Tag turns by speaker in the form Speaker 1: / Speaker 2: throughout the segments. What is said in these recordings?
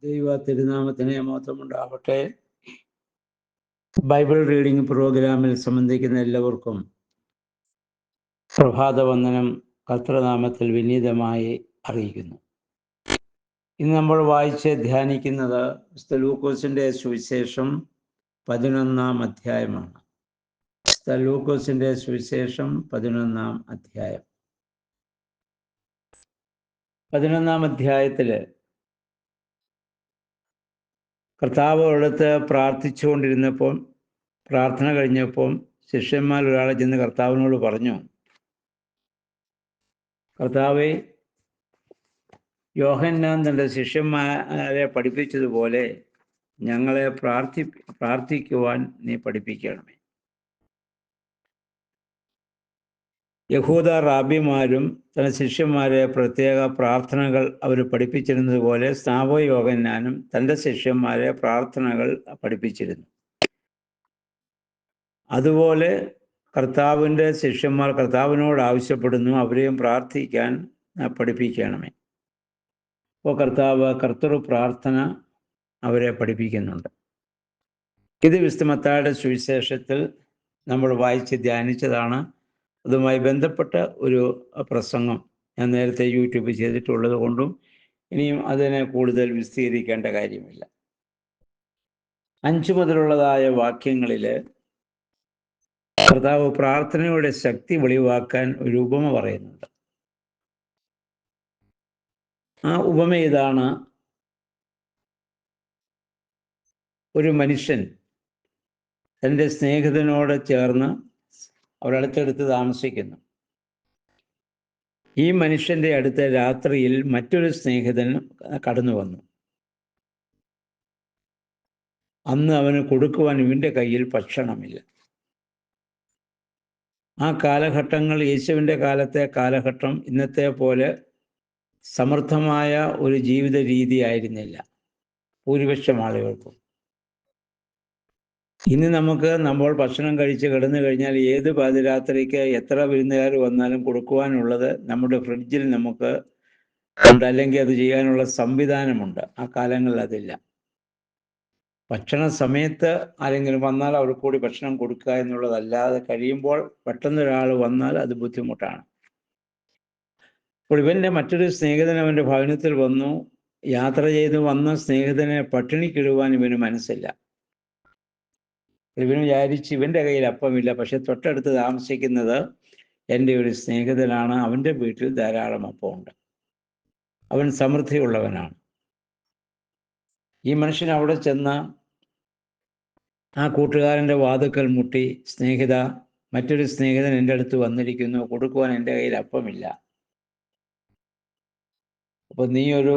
Speaker 1: ദൈവ തിരുനാമത്തിന് മഹത്വമുണ്ടാവട്ടെ. Bible reading പ്രോഗ്രാമിൽ സംബന്ധിക്കുന്ന എല്ലാവർക്കും പ്രഭാതവന്ദനം കർത്തൃനാമത്തിൽ വിനീതമായി അറിയിക്കുന്നു. ഇന്ന് നമ്മൾ വായിച്ച് ധ്യാനിക്കുന്നത് ലൂക്കോസിൻ്റെ സുവിശേഷം 11-ാം അധ്യായമാണ്. ലൂക്കോസിൻ്റെ സുവിശേഷം 11-ാം അധ്യായം. 11-ാം അധ്യായത്തിൽ കർത്താവ് അടുത്ത് പ്രാർത്ഥിച്ചുകൊണ്ടിരുന്നപ്പോൾ, പ്രാർത്ഥന കഴിഞ്ഞപ്പോൾ ശിഷ്യന്മാർ ഒരാളെ ചെന്ന് കർത്താവിനോട് പറഞ്ഞു, കർത്താവേ, യോഹന്നാൻ തൻ്റെ ശിഷ്യന്മാരെ പഠിപ്പിച്ചതുപോലെ ഞങ്ങളെ പ്രാർത്ഥിക്കുവാൻ നീ പഠിപ്പിക്കണമേ. യഹൂദ റാബിമാരും തൻ്റെ ശിഷ്യന്മാരെ പ്രത്യേക പ്രാർത്ഥനകൾ അവർ പഠിപ്പിച്ചിരുന്നതുപോലെ സ്നാപക യോഹന്നാനും തൻ്റെ ശിഷ്യന്മാരെ പ്രാർത്ഥനകൾ പഠിപ്പിച്ചിരുന്നു. അതുപോലെ കർത്താവിൻ്റെ ശിഷ്യന്മാർ കർത്താവിനോട് ആവശ്യപ്പെടുന്നു, അവരെയും പ്രാർത്ഥിക്കാൻ പഠിപ്പിക്കണമേ. അപ്പോൾ കർത്തൃ പ്രാർത്ഥന അവരെ പഠിപ്പിക്കുന്നുണ്ട്. ഇത് വിശുദ്ധ മത്തായിയുടെ സുവിശേഷത്തിൽ നമ്മൾ വായിച്ച് ധ്യാനിച്ചതാണ്. അതുമായി ബന്ധപ്പെട്ട ഒരു പ്രസംഗം ഞാൻ നേരത്തെ യൂട്യൂബ് ചെയ്തിട്ടുള്ളത് കൊണ്ടും ഇനിയും അതിനെ കൂടുതൽ വിശദീകരിക്കേണ്ട കാര്യമില്ല. 5 മുതലുള്ളതായ വാക്യങ്ങളിൽ കർത്താവ് പ്രാർത്ഥനയുടെ ശക്തി വെളിവാക്കാൻ ഒരു ഉപമ പറയുന്നുണ്ട്. ആ ഉപമ ഇതാണ്: ഒരു മനുഷ്യൻ തൻ്റെ സ്നേഹിതനോട് ചേർന്ന് അവരടുത്തടുത്ത് താമസിക്കുന്നു. ഈ മനുഷ്യൻ്റെ അടുത്ത് രാത്രിയിൽ മറ്റൊരു സ്നേഹിതൻ കടന്നു വന്നു. അന്ന് അവന് കൊടുക്കുവാൻ ഇവൻ്റെ കയ്യിൽ ഭക്ഷണമില്ല. ആ കാലഘട്ടങ്ങൾ, യേശുവിൻ്റെ കാലഘട്ടം ഇന്നത്തെ പോലെ സമൃദ്ധമായ ഒരു ജീവിത രീതി ആയിരുന്നില്ല ഭൂരിപക്ഷം ആളുകൾക്കും. ഇന്ന് നമ്മൾ ഭക്ഷണം കഴിച്ച് കിടന്നു കഴിഞ്ഞാൽ ഏത് പാതിരാത്രിക്ക് എത്ര വിരുന്നുകാർ വന്നാലും കൊടുക്കുവാനുള്ളത് നമ്മുടെ ഫ്രിഡ്ജിൽ നമുക്ക് ഉണ്ട്, അല്ലെങ്കിൽ അത് ചെയ്യാനുള്ള സംവിധാനമുണ്ട്. ആ കാലങ്ങളിൽ അതില്ല. ഭക്ഷണ സമയത്ത് ആരെങ്കിലും വന്നാൽ അവർക്ക് കൂടി ഭക്ഷണം കൊടുക്കുക എന്നുള്ളതല്ലാതെ കഴിയുമ്പോൾ പെട്ടെന്നൊരാൾ വന്നാൽ അത് ബുദ്ധിമുട്ടാണ്. അപ്പോൾ ഇവൻ്റെ മറ്റൊരു സ്നേഹിതൻ അവൻ്റെ ഭവനത്തിൽ വന്നു. യാത്ര ചെയ്ത് വന്ന സ്നേഹിതനെ പട്ടിണിക്കിടുവാൻ ഇവന് മനസ്സില്ല. ഇവന് വിചാരിച്ച് ഇവൻ്റെ കയ്യിൽ അപ്പമില്ല, പക്ഷെ തൊട്ടടുത്ത് താമസിക്കുന്നത് എൻ്റെ ഒരു സ്നേഹിതനാണ്, അവൻ്റെ വീട്ടിൽ ധാരാളം അപ്പമുണ്ട്, അവൻ സമൃദ്ധിയുള്ളവനാണ്. ഈ മനുഷ്യൻ അവിടെ ചെന്ന് ആ കൂട്ടുകാരൻ്റെ വാതുക്കൽ മുട്ടി, സ്നേഹിത, മറ്റൊരു സ്നേഹിതൻ എൻ്റെ അടുത്ത് വന്നിരിക്കുന്നു, കൊടുക്കുവാൻ എൻ്റെ കയ്യിൽ അപ്പമില്ല. അപ്പോൾ നീ ഒരു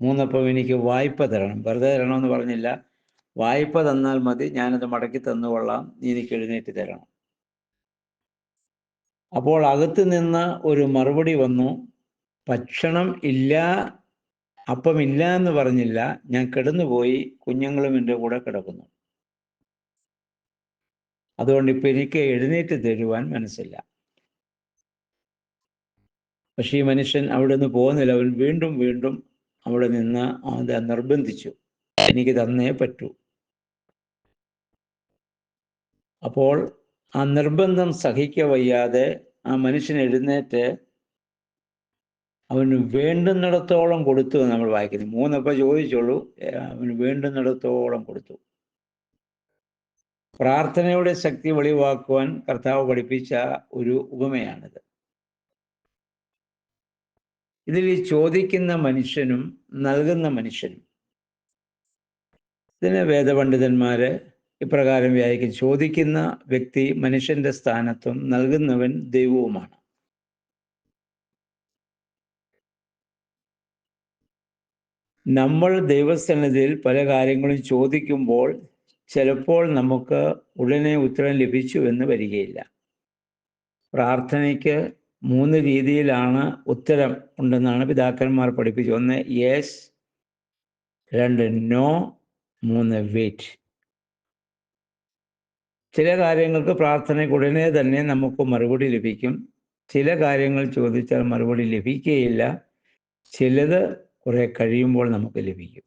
Speaker 1: 3 അപ്പം എനിക്ക് വായ്പ തരണം. വെറുതെ തരണമെന്ന് പറഞ്ഞില്ല, വായ്പ തന്നാൽ മതി, ഞാനത് മടക്കി തന്നുകൊള്ളാം, നീ എനിക്ക് എഴുന്നേറ്റ് തരണം. അപ്പോൾ അകത്ത് നിന്ന് ഒരു മറുപടി വന്നു, ഭക്ഷണം ഇല്ല, അപ്പമില്ല എന്ന് പറഞ്ഞില്ല, ഞാൻ കിടന്നുപോയി, കുഞ്ഞുങ്ങളും എൻ്റെ കൂടെ കിടക്കുന്നു, അതുകൊണ്ട് ഇപ്പം എനിക്ക് എഴുന്നേറ്റ് തരുവാൻ മനസ്സില്ല. പക്ഷേ ഈ മനുഷ്യൻ അവിടെ നിന്ന് പോകുന്നില്ല. അവൻ വീണ്ടും വീണ്ടും അവിടെ നിന്ന് അത് നിർബന്ധിച്ചു, എനിക്ക് തന്നേ പറ്റൂ. അപ്പോൾ ആ നിർബന്ധം സഹിക്കവയ്യാതെ ആ മനുഷ്യൻ എഴുന്നേറ്റ് അവന് വേണ്ടുന്നിടത്തോളം കൊടുത്തു എന്ന് നമ്മൾ വായിക്കുന്നു. 3 അപ്പം ചോദിച്ചുള്ളൂ, അവന് വേണ്ടുന്നിടത്തോളം കൊടുത്തു. പ്രാർത്ഥനയുടെ ശക്തി വെളിവാക്കുവാൻ കർത്താവ് പഠിപ്പിച്ച ഒരു ഉപമയാണിത്. ഇതിൽ ചോദിക്കുന്ന മനുഷ്യനും നൽകുന്ന മനുഷ്യനും, ഇതിന് വേദപണ്ഡിതന്മാര് ഇപ്രകാരം വ്യാഖ്യാനിക്കും: ചോദിക്കുന്ന വ്യക്തി മനുഷ്യന്റെ സ്ഥാനത്തും നൽകുന്നവൻ ദൈവവുമാണ്. നമ്മൾ ദൈവസന്നിധിയിൽ പല കാര്യങ്ങളും ചോദിക്കുമ്പോൾ ചിലപ്പോൾ നമുക്ക് ഉടനെ ഉത്തരം ലഭിച്ചു എന്ന് വരികയില്ല. പ്രാർത്ഥനയ്ക്ക് 3 രീതിയിലാണ് ഉത്തരം ഉണ്ടെന്നാണ് പിതാക്കന്മാർ പഠിപ്പിച്ചത്. 1 യെസ്, 2 നോ, 3 വെയിറ്റ്. ചില കാര്യങ്ങൾക്ക് പ്രാർത്ഥനയ്ക്ക് ഉടനെ തന്നെ നമുക്ക് മറുപടി ലഭിക്കും. ചില കാര്യങ്ങൾ ചോദിച്ചാൽ മറുപടി ലഭിക്കുകയില്ല. ചിലത് കുറെ കഴിയുമ്പോൾ നമുക്ക് ലഭിക്കും.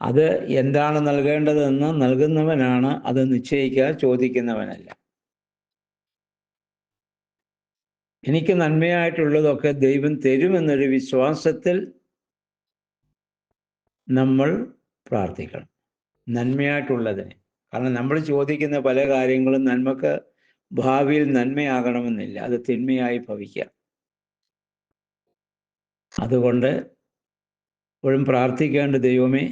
Speaker 1: അത് എന്താണ് നൽകേണ്ടതെന്ന് നൽകുന്നവനാണ് അത് നിശ്ചയിക്കുക, ചോദിക്കുന്നവനല്ല. എനിക്ക് നന്മയായിട്ടുള്ളതൊക്കെ ദൈവം തരുമെന്നൊരു വിശ്വാസത്തിൽ നമ്മൾ പ്രാർത്ഥിക്കണം, നന്മയായിട്ടുള്ളതിന്. കാരണം നമ്മൾ ചോദിക്കുന്ന പല കാര്യങ്ങളും നന്മക്ക് ഭാവിയിൽ നന്മയാകണമെന്നില്ല, അത് തിന്മയായി ഭവിക്കാം. അതുകൊണ്ട് എപ്പോഴും പ്രാർത്ഥിക്കേണ്ട, ദൈവമേ,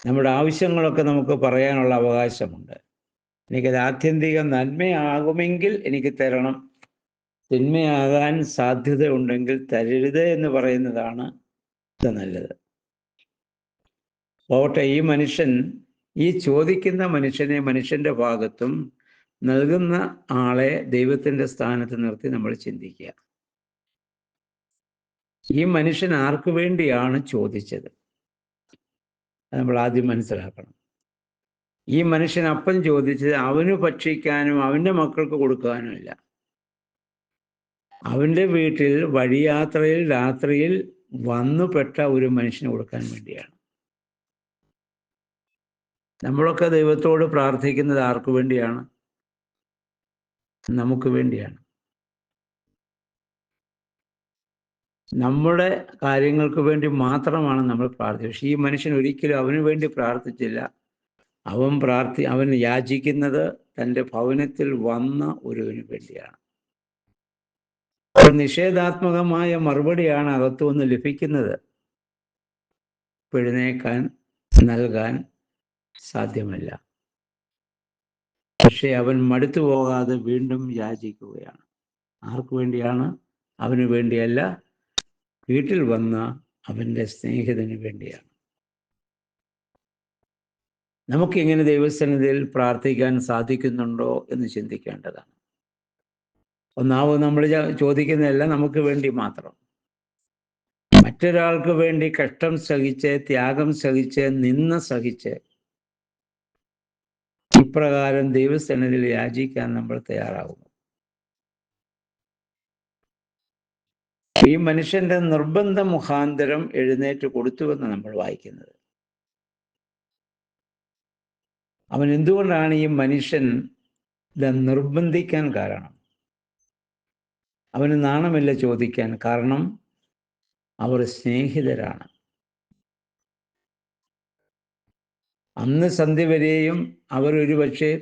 Speaker 1: നമ്മുടെ ആവശ്യങ്ങളൊക്കെ നമുക്ക് പറയാനുള്ള അവകാശമുണ്ട്. എനിക്കത് ആത്യന്തിക നന്മയാകുമെങ്കിൽ എനിക്ക് തരണം, തിന്മയാകാൻ സാധ്യത ഉണ്ടെങ്കിൽ തരരുത് എന്ന് പറയുന്നതാണ് നല്ലത്. പോട്ടെ, ഈ മനുഷ്യൻ, ഈ ചോദിക്കുന്ന മനുഷ്യനെ മനുഷ്യൻ്റെ ഭാഗത്തും നൽകുന്ന ആളെ ദൈവത്തിൻ്റെ സ്ഥാനത്ത് നിർത്തി നമ്മൾ ചിന്തിക്കുക. ഈ മനുഷ്യൻ ആർക്കു വേണ്ടിയാണ് ചോദിച്ചത്? നമ്മൾ ആദ്യം മനസ്സിലാക്കണം. ഈ മനുഷ്യൻ അപ്പം ചോദിച്ചത് അവന് ഭക്ഷിക്കാനും അവൻ്റെ മക്കൾക്ക് കൊടുക്കാനുമല്ല. അവൻ്റെ വീട്ടിൽ വഴിയാത്രയിൽ രാത്രിയിൽ വന്നുപെട്ട ഒരു മനുഷ്യന് കൊടുക്കാൻ വേണ്ടിയാണ്. നമ്മളൊക്കെ ദൈവത്തോട് പ്രാർത്ഥിക്കുന്നത് ആർക്കു വേണ്ടിയാണ്? നമുക്ക് വേണ്ടിയാണ്. നമ്മുടെ കാര്യങ്ങൾക്ക് വേണ്ടി മാത്രമാണ് നമ്മൾ പ്രാർത്ഥിച്ചത്. പക്ഷേ ഈ മനുഷ്യൻ ഒരിക്കലും അവന് വേണ്ടി പ്രാർത്ഥിച്ചില്ല. അവൻ യാചിക്കുന്നത് തൻ്റെ ഭവനത്തിൽ വന്ന ഒരുവന് വേണ്ടിയാണ്. നിഷേധാത്മകമായ മറുപടിയാണ് അകത്തുനിന്ന് ലഭിക്കുന്നത്. എഴുന്നേൽക്കാൻ നൽകാൻ സാധ്യമല്ല. പക്ഷെ അവൻ മടുത്തു പോകാതെ വീണ്ടും യാചിക്കുകയാണ്. ആർക്കു വേണ്ടിയാണ്? അവന് വേണ്ടിയല്ല, വീട്ടിൽ വന്ന അവൻ്റെ സ്നേഹിതന് വേണ്ടിയാണ്. നമുക്കിങ്ങനെ ദൈവസന്നിധിയിൽ പ്രാർത്ഥിക്കാൻ സാധിക്കുന്നുണ്ടോ എന്ന് ചിന്തിക്കേണ്ടതാണ്. ഒന്നാമത് നമ്മൾ ചോദിക്കുന്നതല്ല നമുക്ക് വേണ്ടി മാത്രം. മറ്റൊരാൾക്ക് വേണ്ടി കഷ്ടം സഹിച്ച്, ത്യാഗം സഹിച്ച്, നിന്ന സഹിച്ച് ഇപ്രകാരം ദൈവസന്നിധിയിൽ യാചിക്കാൻ നമ്മൾ തയ്യാറാകുന്നു. ഈ മനുഷ്യന്റെ നിർബന്ധ മുഖാന്തരം എഴുന്നേറ്റ് കൊടുത്തുവെന്ന് നമ്മൾ വായിക്കുന്നത്. അവൻ എന്തുകൊണ്ടാണ് ഈ മനുഷ്യൻ നിർബന്ധിക്കാൻ കാരണം? അവന് നാണമില്ല ചോദിക്കാൻ. കാരണം അവർ സ്നേഹിതരാണ്. അന്ന് സന്ധ്യ വരെയും അവർ ഒരുപക്ഷെ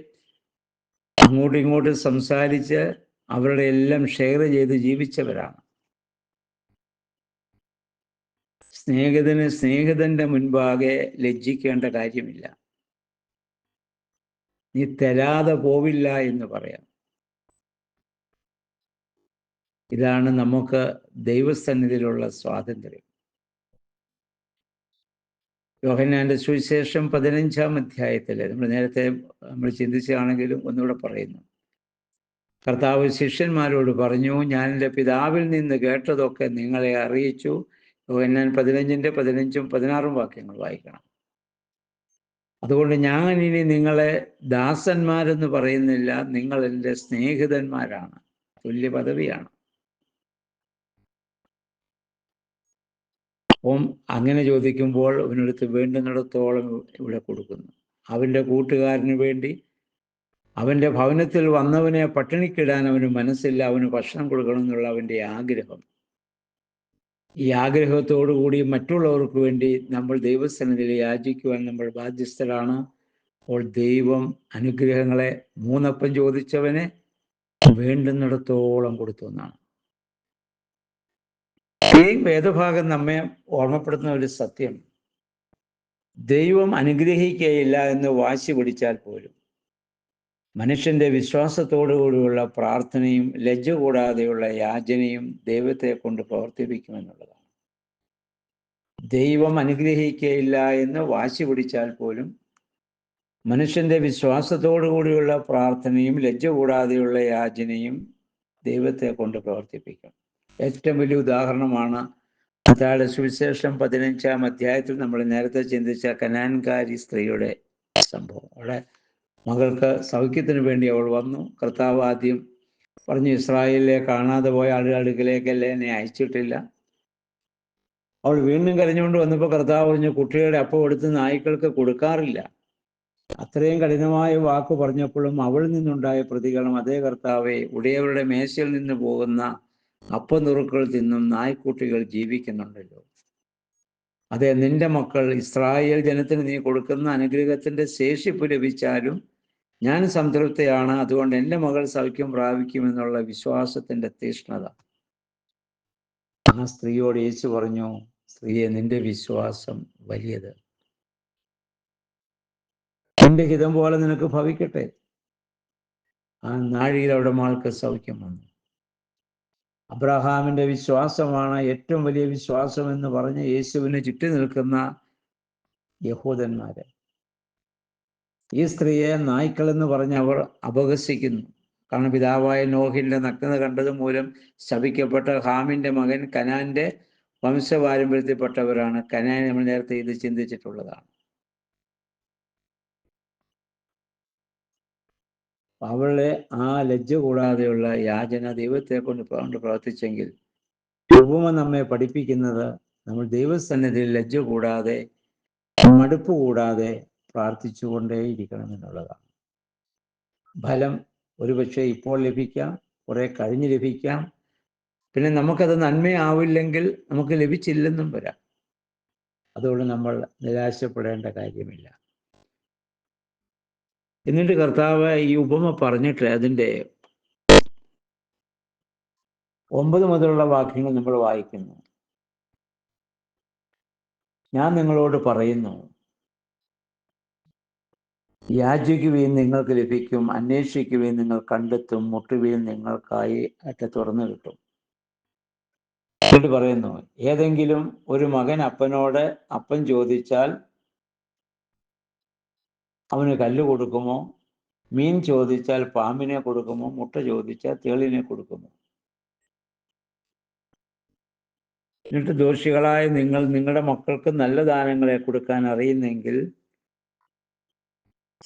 Speaker 1: അങ്ങോട്ടും ഇങ്ങോട്ടും സംസാരിച്ച് അവരുടെ എല്ലാം ഷെയർ ചെയ്ത് ജീവിച്ചവരാണ്. സ്നേഹിതന്റെ മുൻപാകെ ലജ്ജിക്കേണ്ട കാര്യമില്ല. നീ തരാതെ പോവില്ല എന്ന് പറയാം. ഇതാണ് നമുക്ക് ദൈവസന്നിധിയിലുള്ള സ്വാതന്ത്ര്യം. യോഹന്നാന്റെ സുവിശേഷം 15-ാം അധ്യായത്തിൽ നമ്മൾ ചിന്തിച്ചാണെങ്കിലും ഒന്നുകൂടെ പറയുന്നു. കർത്താവ് ശിഷ്യന്മാരോട് പറഞ്ഞു, ഞാൻ എൻ്റെ പിതാവിൽ നിന്ന് കേട്ടതൊക്കെ നിങ്ങളെ അറിയിച്ചു. യോഹന്നാൻ 15-ന്റെ 15-ഉം 16-ഉം വാക്യങ്ങൾ വായിക്കണം. അതുകൊണ്ട് ഞാൻ ഇനി നിങ്ങളെ ദാസന്മാരെന്ന് പറയുന്നില്ല, നിങ്ങൾ എൻ്റെ സ്നേഹിതന്മാരാണ്. തുല്യ പദവിയാണ്. അപ്പം അങ്ങനെ ചോദിക്കുമ്പോൾ അവനടുത്ത് വേണ്ടുന്നിടത്തോളം ഇവിടെ കൊടുക്കുന്നു. അവൻ്റെ കൂട്ടുകാരന് വേണ്ടി, അവൻ്റെ ഭവനത്തിൽ വന്നവനെ പട്ടിണിക്കിടാൻ അവന് മനസ്സില്ല. അവന് ഭക്ഷണം കൊടുക്കണം എന്നുള്ള അവൻ്റെ ആഗ്രഹം. ഈ ആഗ്രഹത്തോടുകൂടി മറ്റുള്ളവർക്ക് വേണ്ടി നമ്മൾ ദൈവസന്നിധിയിൽ യാചിക്കുവാൻ നമ്മൾ ബാധ്യസ്ഥരാണ്. അപ്പോൾ ദൈവം അനുഗ്രഹങ്ങളെ 3 അപ്പം ചോദിച്ചവനെ വേണ്ടുന്നിടത്തോളം കൊടുത്തു എന്നാണ്. ഈ വേദഭാഗം നമ്മെ ഓർമ്മപ്പെടുത്തുന്ന ഒരു സത്യം, ദൈവം അനുഗ്രഹിക്കുകയില്ല എന്ന് വാശി പിടിച്ചാൽ പോലും മനുഷ്യന്റെ വിശ്വാസത്തോടുകൂടിയുള്ള പ്രാർത്ഥനയും ലജ്ജ കൂടാതെയുള്ള യാചനയും ദൈവത്തെ കൊണ്ട് പ്രവർത്തിപ്പിക്കുമെന്നുള്ളതാണ്. ദൈവം അനുഗ്രഹിക്കുകയില്ല എന്ന് വാശി പിടിച്ചാൽ പോലും മനുഷ്യന്റെ വിശ്വാസത്തോടുകൂടിയുള്ള പ്രാർത്ഥനയും ലജ്ജ കൂടാതെയുള്ള യാചനയും ദൈവത്തെ കൊണ്ട് പ്രവർത്തിപ്പിക്കും. ഏറ്റവും വലിയ ഉദാഹരണമാണ് മത്തായിയുടെ സുവിശേഷം 15-ാം അധ്യായത്തിൽ നമ്മൾ നേരത്തെ ചിന്തിച്ച കനാൻകാരി സ്ത്രീയുടെ സംഭവം. അവിടെ മകൾക്ക് സൗഖ്യത്തിന് വേണ്ടി അവൾ വന്നു. കർത്താവ് ആദ്യം പറഞ്ഞു, ഇസ്രായേലിലെ കാണാതെ പോയ ആളുകളുടെ അടുക്കലേക്കല്ലേ എന്നെ അയച്ചിട്ടില്ല. അവൾ വീണ്ടും കരഞ്ഞുകൊണ്ട് വന്നപ്പോൾ കർത്താവ് പറഞ്ഞു, കുട്ടിയുടെ അപ്പം എടുത്ത് നായ്ക്കൾക്ക് കൊടുക്കാറില്ല. അത്രയും കഠിനമായ വാക്ക് പറഞ്ഞപ്പോഴും അവളിൽ നിന്നുണ്ടായ പ്രതികരണം, അതേ കർത്താവെ, ഉടയവരുടെ മേശയിൽ നിന്ന് പോകുന്ന അപ്പനുറുക്കൾ തിന്നും നായ്ക്കുട്ടികൾ ജീവിക്കുന്നുണ്ടല്ലോ. അതെ, നിന്റെ മക്കൾ ഇസ്രായേൽ ജനത്തിന് നീ കൊടുക്കുന്ന അനുഗ്രഹത്തിന്റെ ശേഷിപ്പ് ലഭിച്ചാലും ഞാൻ സംതൃപ്തയാണ്. അതുകൊണ്ട് എൻ്റെ മകൾ സൗഖ്യം പ്രാപിക്കുമെന്നുള്ള വിശ്വാസത്തിന്റെ തീഷ്ണത. ആ സ്ത്രീയോട് യേശു പറഞ്ഞു, സ്ത്രീയെ, നിന്റെ വിശ്വാസം വലിയത്, നിന്റെ ഹിതം പോലെ നിനക്ക് ഭവിക്കട്ടെ. ആ നാഴികയിൽ അവിടെ മകൾക്ക് സൗഖ്യം വന്നു. അബ്രഹാമിന്റെ വിശ്വാസമാണ് ഏറ്റവും വലിയ വിശ്വാസം എന്ന് പറഞ്ഞ് യേശുവിന് ചുറ്റി നിൽക്കുന്ന യഹൂദന്മാര് ഈ സ്ത്രീയെ നായ്ക്കൾ എന്ന് പറഞ്ഞ് അവർ അപഹസിക്കുന്നു. കാരണം പിതാവായ നോഹിന്റെ നഗ്നത കണ്ടത് മൂലം ശപിക്കപ്പെട്ട ഹാമിന്റെ മകൻ കനാന്റെ വംശപാരമ്പര്യത്തിൽപ്പെട്ടവരാണ്. കനാൻ നമ്മൾ നേരത്തെ ഇത് ചിന്തിച്ചിട്ടുള്ളതാണ്. അവളെ ആ ലജ്ജ കൂടാതെയുള്ള യാചന ദൈവത്തെ കൊണ്ട് പ്രവർത്തിച്ചെങ്കിൽ ഉപമ നമ്മെ പഠിപ്പിക്കുന്നത് നമ്മൾ ദൈവസന്നിധിയിൽ ലജ്ജ കൂടാതെ മടുപ്പ് കൂടാതെ പ്രാർത്ഥിച്ചുകൊണ്ടേയിരിക്കണം എന്നുള്ളതാണ്. ഫലം ഒരുപക്ഷെ ഇപ്പോൾ ലഭിക്കാം, കുറെ കഴിഞ്ഞ് ലഭിക്കാം, പിന്നെ നമുക്കത് നന്മയാവില്ലെങ്കിൽ നമുക്ക് ലഭിച്ചില്ലെന്നും വരാം. അതുകൊണ്ട് നമ്മൾ നിരാശപ്പെടേണ്ട കാര്യമില്ല. എന്നിട്ട് കർത്താവ് ഈ ഉപമ പറഞ്ഞിട്ട് അതിൻ്റെ 9 മുതലുള്ള വാക്യങ്ങൾ നമ്മൾ വായിക്കുന്നു. ഞാൻ നിങ്ങളോട് പറയുന്നു, യാചിക്കുവിൻ നിങ്ങൾക്ക് ലഭിക്കും, അന്വേഷിക്കുവിൻ നിങ്ങൾ കണ്ടെത്തും, മുട്ടുവിൻ നിങ്ങൾക്കായി തുറന്നു കിട്ടും. എന്നിട്ട് പറയുന്നു, ഏതെങ്കിലും ഒരു മകൻ അപ്പനോട് അപ്പം ചോദിച്ചാൽ അവന് കല്ല് കൊടുക്കുമോ? മീൻ ചോദിച്ചാൽ പാമ്പിനെ കൊടുക്കുമോ? മുട്ട ചോദിച്ചാൽ തേളിനെ കൊടുക്കുമോ? എന്നിട്ട് ദോഷികളായ നിങ്ങൾ നിങ്ങളുടെ മക്കൾക്ക് നല്ല ദാനങ്ങളെ കൊടുക്കാൻ അറിയുന്നെങ്കിൽ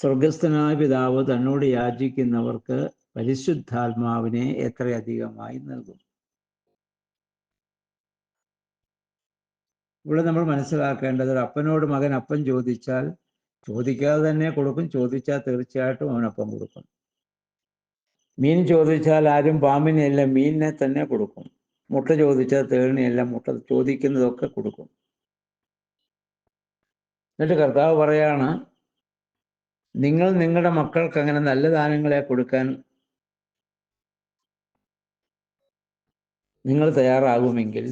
Speaker 1: സ്വർഗസ്ഥനായ പിതാവ് തന്നോട് യാചിക്കുന്നവർക്ക് പരിശുദ്ധാത്മാവിനെ എത്രയധികമായി നൽകും. ഇവിടെ നമ്മൾ മനസ്സിലാക്കേണ്ടത്, അപ്പനോട് മകൻ അപ്പം ചോദിച്ചാൽ ചോദിക്കാതെ തന്നെ കൊടുക്കും, ചോദിച്ചാൽ തീർച്ചയായിട്ടും അവനപ്പം കൊടുക്കും. മീൻ ചോദിച്ചാൽ ആരും പാമ്പിനെയല്ല മീനിനെ തന്നെ കൊടുക്കും. മുട്ട ചോദിച്ചാൽ തേളിനെയല്ല മുട്ട, ചോദിക്കുന്നതൊക്കെ കൊടുക്കും. എന്നിട്ട് കർത്താവ് പറയാണ്, നിങ്ങൾ നിങ്ങളുടെ മക്കൾക്ക് അങ്ങനെ നല്ല ദാനങ്ങളെ കൊടുക്കാൻ നിങ്ങൾ തയ്യാറാകുമെങ്കിൽ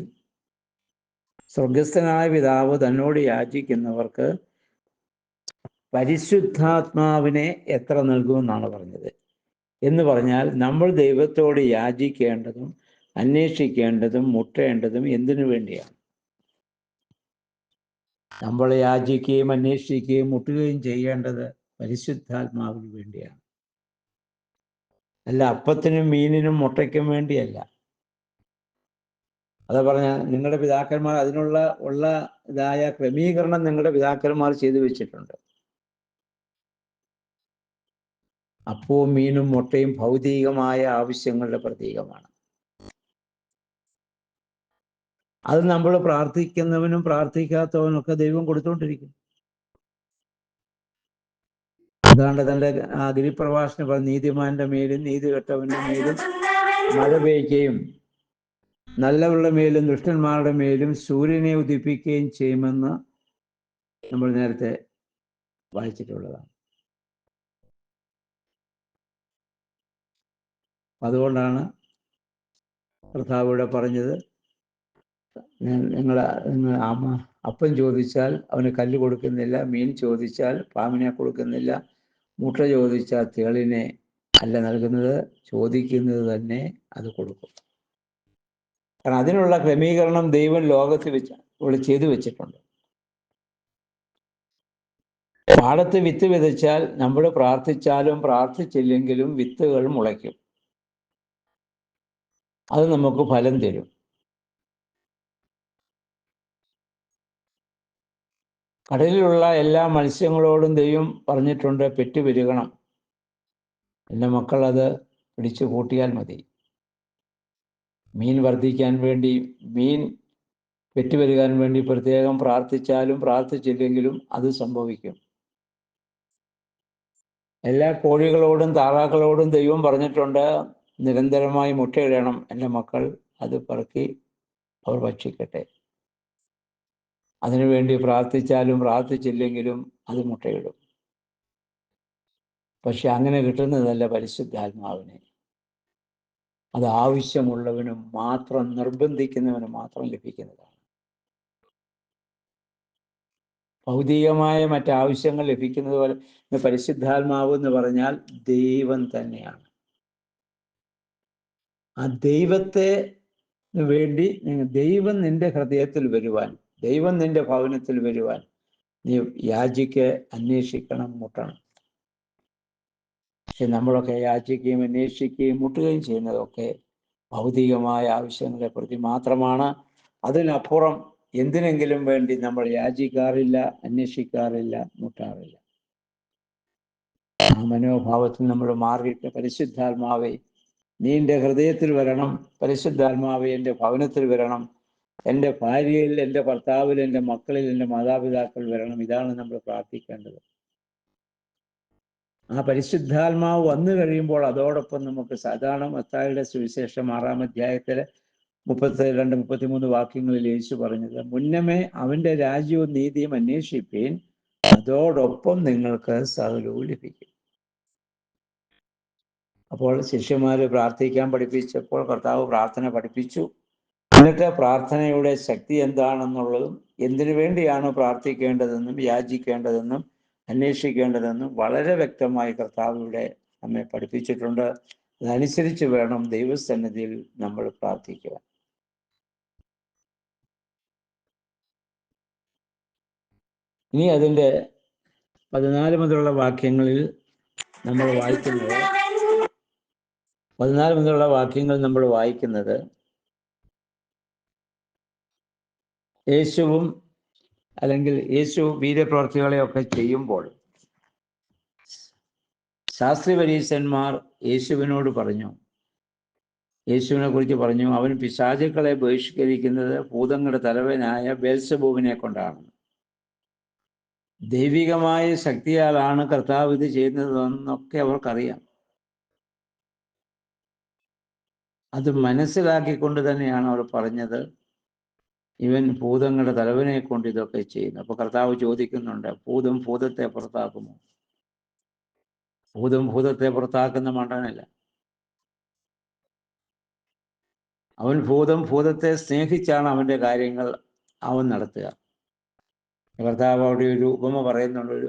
Speaker 1: സ്വർഗസ്ഥനായ പിതാവ് തന്നോട് യാചിക്കുന്നവർക്ക് പരിശുദ്ധാത്മാവിനെ എത്ര നൽകുമെന്നാണ് പറഞ്ഞത്. എന്ന് പറഞ്ഞാൽ നമ്മൾ ദൈവത്തോട് യാചിക്കേണ്ടതും അന്വേഷിക്കേണ്ടതും മുട്ടേണ്ടതും എന്തിനു വേണ്ടിയാണ്? നമ്മൾ യാചിക്കുകയും അന്വേഷിക്കുകയും മുട്ടുകയും ചെയ്യേണ്ടത് പരിശുദ്ധാത്മാവിന് വേണ്ടിയാണ്, അല്ല അപ്പത്തിനും മീനിനും മുട്ടയ്ക്കും വേണ്ടിയല്ല. അതാ പറഞ്ഞ നിങ്ങളുടെ പിതാക്കന്മാർ അതിനുള്ള ഇതായ ക്രമീകരണം നിങ്ങളുടെ പിതാക്കന്മാർ ചെയ്തു വെച്ചിട്ടുണ്ട്. അപ്പവും മീനും മുട്ടയും ഭൗതികമായ ആവശ്യങ്ങളുടെ പ്രതീകമാണ്. അത് നമ്മൾ പ്രാർത്ഥിക്കുന്നവനും പ്രാർത്ഥിക്കാത്തവനും ഒക്കെ ദൈവം കൊടുത്തുകൊണ്ടിരിക്കും. അതാണ്ട് തൻ്റെ ഗിരിപ്രഭാഷണം, നീതിമാന്റെ മേലും നീതി കെട്ടവന്റെ മേലും മഴ പെയ്യുകയും നല്ലവരുടെ മേലും ദുഷ്ടന്മാരുടെ മേലും സൂര്യനെ ഉദിപ്പിക്കുകയും ചെയ്യുമെന്ന് നമ്മൾ നേരത്തെ വായിച്ചിട്ടുള്ളതാണ്. അതുകൊണ്ടാണ് കർത്താവ് ഇവിടെ പറഞ്ഞത്, നിങ്ങൾ അപ്പം ചോദിച്ചാൽ അവന് കല്ല് കൊടുക്കുന്നില്ല, മീൻ ചോദിച്ചാൽ പാമ്പിനെ കൊടുക്കുന്നില്ല, മുട്ട ചോദിച്ചാൽ തേളിനെ അല്ല നൽകുന്നത്, ചോദിക്കുന്നത് തന്നെ അത് കൊടുക്കും. കാരണം അതിനുള്ള ക്രമീകരണം ദൈവം ലോകത്ത് ഇവിടെ ചെയ്തു വെച്ചിട്ടുണ്ട്. പാടത്ത് വിത്ത് വിതച്ചാൽ നമ്മൾ പ്രാർത്ഥിച്ചാലും പ്രാർത്ഥിച്ചില്ലെങ്കിലും വിത്തുകൾ മുളയ്ക്കും, അത് നമുക്ക് ഫലം തരും. കടലിലുള്ള എല്ലാ മത്സ്യങ്ങളോടും ദൈവം പറഞ്ഞിട്ടുണ്ട്, പെറ്റുപെരുകണം, എൻ്റെ മക്കൾ അത് പിടിച്ചു കൂട്ടിയാൽ മതി. മീൻ വർദ്ധിക്കാൻ വേണ്ടി മീൻ പെറ്റുവരുവാൻ വേണ്ടി പ്രത്യേകം പ്രാർത്ഥിച്ചാലും പ്രാർത്ഥിച്ചില്ലെങ്കിലും അത് സംഭവിക്കും. എല്ലാ കോഴികളോടും താറാക്കളോടും ദൈവം പറഞ്ഞിട്ടുണ്ട്, നിരന്തരമായി മുട്ടയിടണം എൻ്റെ മക്കൾ, അത് പറക്കി അവർ ഭക്ഷിക്കട്ടെ. അതിനുവേണ്ടി പ്രാർത്ഥിച്ചാലും പ്രാർത്ഥിച്ചില്ലെങ്കിലും അത് മുട്ടയിടും. പക്ഷെ അങ്ങനെ കിട്ടുന്നതല്ല പരിശുദ്ധാത്മാവിനെ. അത് ആവശ്യമുള്ളവനും മാത്രം, നിർബന്ധിക്കുന്നവനും മാത്രം ലഭിക്കുന്നതാണ്. ഭൗതികമായ മറ്റാവശ്യങ്ങൾ ലഭിക്കുന്നത് പോലെ പരിശുദ്ധാത്മാവ് എന്ന് പറഞ്ഞാൽ ദൈവം തന്നെയാണ്. ആ ദൈവത്തെ വേണ്ടി ദൈവം നിന്റെ ഹൃദയത്തിൽ വരുവാൻ, ദൈവം നിന്റെ ഭവനത്തിൽ വരുവാൻ നീ യാചിക്ക്, അന്വേഷിക്കണം, മുട്ടണം. പക്ഷെ നമ്മളൊക്കെ യാചിക്കുകയും അന്വേഷിക്കുകയും മുട്ടുകയും ചെയ്യുന്നതൊക്കെ ഭൗതികമായ ആവശ്യങ്ങളെ പ്രതി മാത്രമാണ്. അതിനപ്പുറം എന്തിനെങ്കിലും വേണ്ടി നമ്മൾ യാചിക്കാറില്ല, അന്വേഷിക്കാറില്ല, മുട്ടാറില്ല. ആ മനോഭാവത്തിൽ നമ്മൾ മാറിയിട്ട് പരിശുദ്ധാത്മാവെ നീ എൻ്റെ ഹൃദയത്തിൽ വരണം, പരിശുദ്ധാത്മാവെ എൻ്റെ ഭവനത്തിൽ വരണം, എൻ്റെ ഭാര്യയിൽ, എൻ്റെ ഭർത്താവിൽ, എൻ്റെ മക്കളിൽ, എൻ്റെ മാതാപിതാക്കൾ വരണം. ഇതാണ് നമ്മൾ പ്രാർത്ഥിക്കേണ്ടത്. ആ പരിശുദ്ധാത്മാവ് വന്നു കഴിയുമ്പോൾ അതോടൊപ്പം നമുക്ക് സാധാരണ മത്തായിയുടെ സുവിശേഷം 6-ാം അധ്യായത്തിലെ 32-33 വാക്യങ്ങളിൽ യേശു പറഞ്ഞത്, മുന്നമേ അവൻ്റെ രാജ്യവും നീതിയും അന്വേഷിപ്പീൻ, അതോടൊപ്പം നിങ്ങൾക്ക് സകലവും ലഭിക്കും. അപ്പോൾ ശിഷ്യന്മാർ പ്രാർത്ഥിക്കാൻ പഠിപ്പിച്ചപ്പോൾ കർത്താവ് പ്രാർത്ഥന പഠിപ്പിച്ചു. എന്നിട്ട് പ്രാർത്ഥനയുടെ ശക്തി എന്താണെന്നുള്ളതും എന്തിനു വേണ്ടിയാണ് പ്രാർത്ഥിക്കേണ്ടതെന്നും യാചിക്കേണ്ടതെന്നും അന്വേഷിക്കേണ്ടതെന്നും വളരെ വ്യക്തമായി കർത്താവ് ഇവിടെ നമ്മെ പഠിപ്പിച്ചിട്ടുണ്ട്. അതനുസരിച്ച് വേണം ദൈവസന്നിധിയിൽ നമ്മൾ പ്രാർത്ഥിക്കുക. ഇനി അതിൻ്റെ 14 മുതലുള്ള വാക്യങ്ങളിൽ നമ്മൾ വായിക്കുന്നത് യേശുവും അല്ലെങ്കിൽ യേശു വീര്യപ്രവർത്തികളെയൊക്കെ ചെയ്യുമ്പോൾ ശാസ്ത്രി പരീശന്മാർ യേശുവിനോട് പറഞ്ഞു, യേശുവിനെ കുറിച്ച് പറഞ്ഞു, അവൻ പിശാചുക്കളെ ബഹിഷ്കരിക്കുന്നത് ഭൂതങ്ങളുടെ തലവനായ ബെൽസെബൂബിനെ കൊണ്ടാണ്. ദൈവികമായ ശക്തിയാലാണ് കർത്താവ് ഇത് ചെയ്യുന്നതെന്നൊക്കെ അവർക്കറിയാം. അത് മനസ്സിലാക്കിക്കൊണ്ട് തന്നെയാണ് അവർ പറഞ്ഞത്, ഇവൻ ഭൂതങ്ങളുടെ തലവനെ കൊണ്ട് ഇതൊക്കെ ചെയ്യുന്നു. അപ്പൊ കർത്താവ് ചോദിക്കുന്നുണ്ട്, ഭൂതം ഭൂതത്തെ പുറത്താക്കുമോ? ഭൂതം ഭൂതത്തെ പുറത്താക്കുന്ന മണ്ടനല്ല. അവൻ ഭൂതത്തെ സ്നേഹിച്ചാണ് അവൻ്റെ കാര്യങ്ങൾ അവൻ നടത്തുക. കർത്താവ് അവിടെ ഒരു ഉപമ പറയുന്നുണ്ട്. ഒരു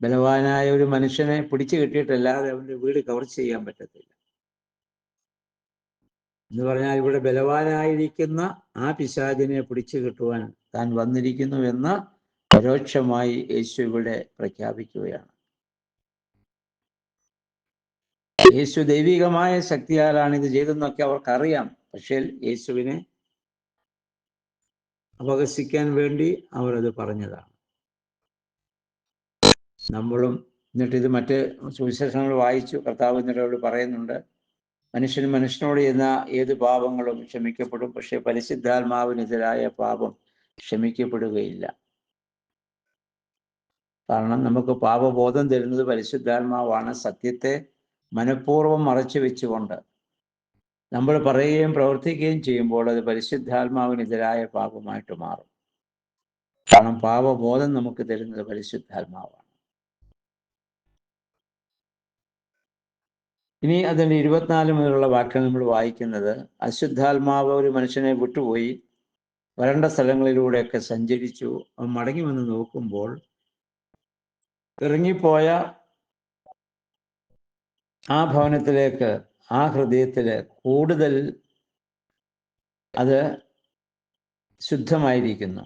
Speaker 1: ബലവാനായ ഒരു മനുഷ്യനെ പിടിച്ചു കെട്ടിയിട്ടല്ലാതെ അവൻ്റെ വീട് കവർ ചെയ്യാൻ പറ്റത്തില്ല എന്ന് പറഞ്ഞാൽ, ഇവിടെ ബലവാനായിരിക്കുന്ന ആ പിശാചിനെ പിടിച്ചു കെട്ടുവാൻ താൻ വന്നിരിക്കുന്നു എന്ന് പരോക്ഷമായി യേശു ഇവിടെ പ്രഖ്യാപിക്കുകയാണ്. യേശു ദൈവികമായ ശക്തിയാലാണ് ഇത് ചെയ്തെന്നൊക്കെ അവർക്കറിയാം. പക്ഷേ യേശുവിനെ അപഹസിക്കാൻ വേണ്ടി അവർ അത് പറഞ്ഞതാണ്. നമ്മളും എന്നിട്ട് മറ്റ് സുവിശേഷങ്ങൾ വായിച്ചു. കർത്താവ് എന്നിട്ട് പറയുന്നുണ്ട്, മനുഷ്യനോട് ചെയ്യുന്ന ഏത് പാപങ്ങളും ക്ഷമിക്കപ്പെടും, പക്ഷെ പരിശുദ്ധാത്മാവിനെതിരായ പാപം ക്ഷമിക്കപ്പെടുകയില്ല. കാരണം നമുക്ക് പാപബോധം തരുന്നത് പരിശുദ്ധാത്മാവാണ്. സത്യത്തെ മനഃപൂർവ്വം മറച്ചു വെച്ചുകൊണ്ട് നമ്മൾ പറയുകയും പ്രവർത്തിക്കുകയും ചെയ്യുമ്പോൾ അത് പരിശുദ്ധാത്മാവിനെതിരായ പാപമായിട്ട് മാറും. കാരണം പാപബോധം നമുക്ക് തരുന്നത് പരിശുദ്ധാത്മാവാണ്. ഇനി അതിൻ്റെ 24 മുതലുള്ള വാക്യം നമ്മൾ വായിക്കുന്നത്, അശുദ്ധാത്മാവ് ഒരു മനുഷ്യനെ വിട്ടുപോയി വരണ്ട സ്ഥലങ്ങളിലൂടെയൊക്കെ സഞ്ചരിച്ചു. അവൻ മടങ്ങി വന്ന് നോക്കുമ്പോൾ ഇറങ്ങിപ്പോയ ആ ഭവനത്തിലേക്ക്, ആ ഹൃദയത്തില് കൂടുതൽ അത് ശുദ്ധമായിരിക്കുന്നു.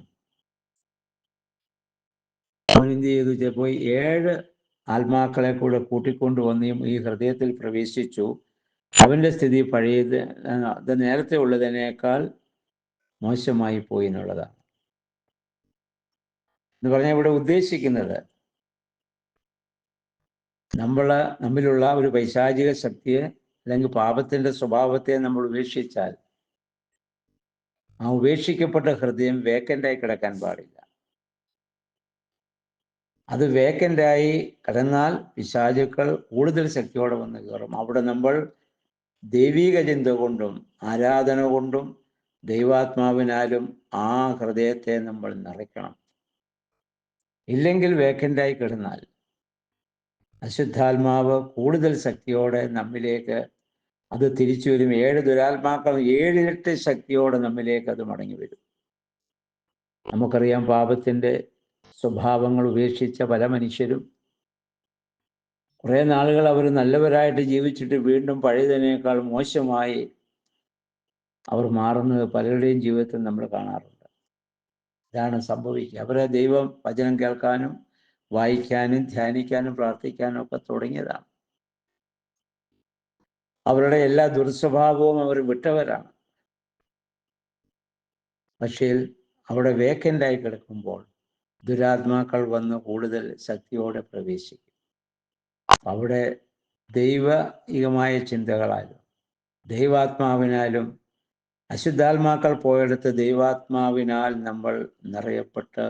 Speaker 1: അവൻ എന്ത് ചെയ്തു? പോയി 7 ആത്മാക്കളെ കൂടെ കൂട്ടിക്കൊണ്ടുവന്നെയും ഈ ഹൃദയത്തിൽ പ്രവേശിച്ചു. അവൻ്റെ സ്ഥിതി പഴയത് അത് നേരത്തെ ഉള്ളതിനേക്കാൾ മോശമായി പോയി എന്നുള്ളതാണ്. എന്ന് പറഞ്ഞാൽ ഇവിടെ ഉദ്ദേശിക്കുന്നത്, നമ്മിലുള്ള ഒരു പൈശാചിക ശക്തിയെ അല്ലെങ്കിൽ പാപത്തിൻ്റെ സ്വഭാവത്തെ നമ്മൾ ഉപേക്ഷിച്ചാൽ ആ ഉപേക്ഷിക്കപ്പെട്ട ഹൃദയം വേക്കൻ്റായി കിടക്കാൻ പാടില്ല. അത് വേക്കൻ്റായി കിടന്നാൽ പിശാചുക്കൾ കൂടുതൽ ശക്തിയോടെ വന്ന് കയറും. അവിടെ നമ്മൾ ദൈവീക ചിന്ത കൊണ്ടും ആരാധന കൊണ്ടും ദൈവാത്മാവിനാലും ആ ഹൃദയത്തെ നമ്മൾ നിറയ്ക്കണം. ഇല്ലെങ്കിൽ വേക്കൻ്റായി കിടന്നാൽ അശുദ്ധാത്മാവ് കൂടുതൽ ശക്തിയോടെ നമ്മിലേക്ക് അത് തിരിച്ചു വരും. 7 ദുരാത്മാക്കൾ 7 ഇരട്ടി ശക്തിയോടെ നമ്മിലേക്ക് അത് മടങ്ങി വരും. നമുക്കറിയാം, പാപത്തിൻ്റെ സ്വഭാവങ്ങൾ ഉപേക്ഷിച്ച പല മനുഷ്യരും കുറേ നാളുകൾ അവർ നല്ലവരായിട്ട് ജീവിച്ചിട്ട് വീണ്ടും പഴയതിനേക്കാൾ മോശമായി അവർ മാറുന്നത് പലരുടെയും ജീവിതത്തിൽ നമ്മൾ കാണാറുണ്ട്. ഇതാണ് സംഭവിക്കുക. അവരെ ദൈവം വചനം കേൾക്കാനും വായിക്കാനും ധ്യാനിക്കാനും പ്രാർത്ഥിക്കാനും ഒക്കെ തുടങ്ങിയതാണ്. അവരുടെ എല്ലാ ദുർസ്വഭാവവും അവർ വിട്ടവരാണ്. പക്ഷേ അവിടെ വേക്കൻ്റായി കിടക്കുമ്പോൾ ദുരാത്മാക്കൾ വന്ന് കൂടുതൽ ശക്തിയോടെ പ്രവേശിക്കും. അവിടെ ദൈവികമായ ചിന്തകളാലും ദൈവാത്മാവിനാലും അശുദ്ധാത്മാക്കൾ പോയെടുത്ത് ദൈവാത്മാവിനാൽ നമ്മൾ നിറയപ്പെട്ട്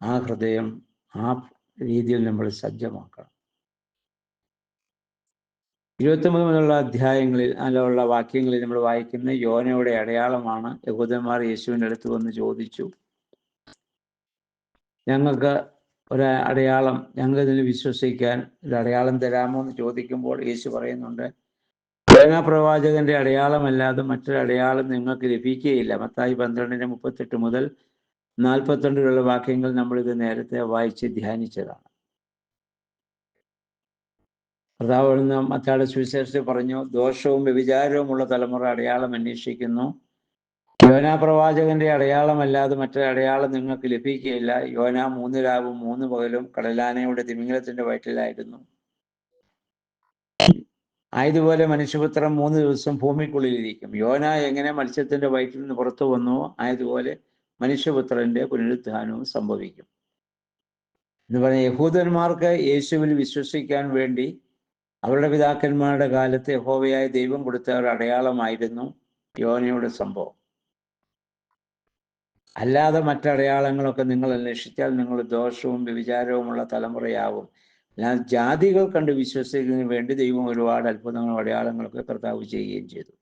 Speaker 1: ആ ഹൃദയം ആ രീതിയിൽ നമ്മൾ സജ്ജമാക്കണം. 23 മുതലുള്ള അധ്യായങ്ങളിൽ അതിലുള്ള വാക്യങ്ങളിൽ നമ്മൾ വായിക്കുന്ന യോനയുടെ അടയാളമാണ്. യഹൂദന്മാർ യേശുവിൻ്റെ അടുത്ത് വന്ന് ചോദിച്ചു, ഞങ്ങൾക്ക് ഒരു അടയാളം, ഞങ്ങൾ ഇതിന് വിശ്വസിക്കാൻ ഒരു അടയാളം തരാമോ എന്ന് ചോദിക്കുമ്പോൾ യേശു പറയുന്നുണ്ട്, യോനാ പ്രവാചകന്റെ അടയാളമല്ലാതെ മറ്റൊരു അടയാളം നിങ്ങൾക്ക് ലഭിക്കുകയില്ല. മത്തായി 12:38 മുതൽ 42 വരെയുള്ള വാക്യങ്ങൾ നമ്മളിത് നേരത്തെ വായിച്ച് ധ്യാനിച്ചതാണ്. കർത്താവ് മത്തായിയുടെ സുവിശേഷത്തിൽ പറഞ്ഞു, ദോഷവും വ്യഭിചാരവുമുള്ള തലമുറ അടയാളം അന്വേഷിക്കുന്നു. യോനാ പ്രവാചകന്റെ അടയാളമല്ലാതെ മറ്റൊരു അടയാളം നിങ്ങൾക്ക് ലഭിക്കുകയില്ല. യോന 3 രാവും 3 പകലും കടലാനയുടെ തിമിംഗലത്തിന്റെ വയറ്റിലായിരുന്നു. ആയതുപോലെ മനുഷ്യപുത്രൻ 3 ദിവസം ഭൂമിക്കുള്ളിലിരിക്കും. യോന എങ്ങനെ മത്സ്യത്തിന്റെ വയറ്റിൽ നിന്ന് പുറത്തു വന്നുവോ ആയതുപോലെ മനുഷ്യപുത്രന്റെ പുനരുത്ഥാനവും സംഭവിക്കും എന്ന് പറഞ്ഞ യഹൂദന്മാർക്ക് യേശുവിൽ വിശ്വസിക്കാൻ വേണ്ടി അവരുടെ പിതാക്കന്മാരുടെ കാലത്ത് യഹോവയായ ദൈവം കൊടുത്ത ഒരു അടയാളമായിരുന്നു യോനയുടെ സംഭവം. അല്ലാതെ മറ്റടയാളങ്ങളൊക്കെ നിങ്ങൾ അന്വേഷിച്ചാൽ നിങ്ങൾ ദോഷവും വ്യഭിചാരവുമുള്ള തലമുറയാവും. എന്നാൽ ജാതികൾ കണ്ട് വിശ്വസിക്കുന്നതിന് വേണ്ടി ദൈവം ഒരുപാട് അത്ഭുതങ്ങളും അടയാളങ്ങളൊക്കെ കർത്താവ് ചെയ്യുകയും ചെയ്തു.